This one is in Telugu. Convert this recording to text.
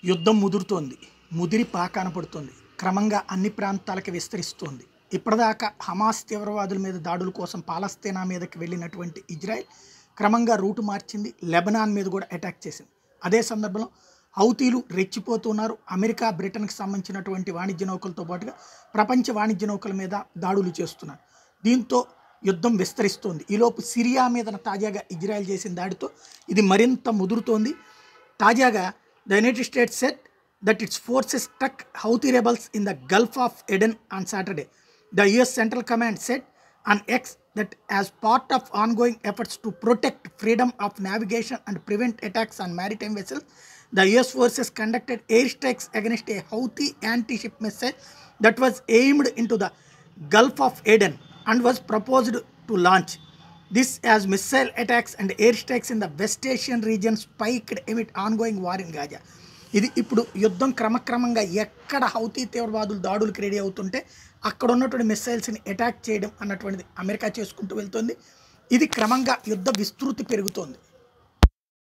యుద్ధం ముదురుతోంది. ముదిరి పాకాన పడుతోంది. క్రమంగా అన్ని ప్రాంతాలకు విస్తరిస్తోంది. ఇప్పటిదాకా హమాస్ తీవ్రవాదుల మీద దాడుల కోసం పాలస్తీనా మీదకి వెళ్ళినటువంటి ఇజ్రాయెల్ క్రమంగా రూటు మార్చింది. లెబనాన్ మీద కూడా అటాక్ చేసింది. అదే సందర్భంలో హౌతీలు రెచ్చిపోతున్నారు. అమెరికా, బ్రిటన్కి సంబంధించినటువంటి వాణిజ్య నౌకలతో పాటుగా ప్రపంచ వాణిజ్య నౌకల మీద దాడులు చేస్తున్నారు. దీంతో యుద్ధం విస్తరిస్తోంది. ఈలోపు సిరియా మీద తాజాగా ఇజ్రాయెల్ చేసిన దాడితో ఇది మరింత ముదురుతోంది. తాజాగా the United States said that its forces struck Houthi rebels in the Gulf of Aden on Saturday. The US Central Command said on X that as part of ongoing efforts to protect freedom of navigation and prevent attacks on maritime vessels, the US forces conducted airstrikes against a Houthi anti-ship missile that was aimed into the Gulf of Aden and was proposed to launch. This as missile attacks and airstrikes in the West Asian region spiked amid ongoing war in Gaza. ఇది ఇప్పుడు యుద్ధం క్రమక్రమంగా ఎక్కడ హౌతీ తీవ్రవాదులు దాడులకు రెడీ అవుతుంటే అక్కడ ఉన్నటువంటి మిస్సైల్స్ని అటాక్ చేయడం అన్నటువంటిది అమెరికా చేసుకుంటూ వెళ్తుంది. ఇది క్రమంగా యుద్ధ విస్తృతి పెరుగుతోంది.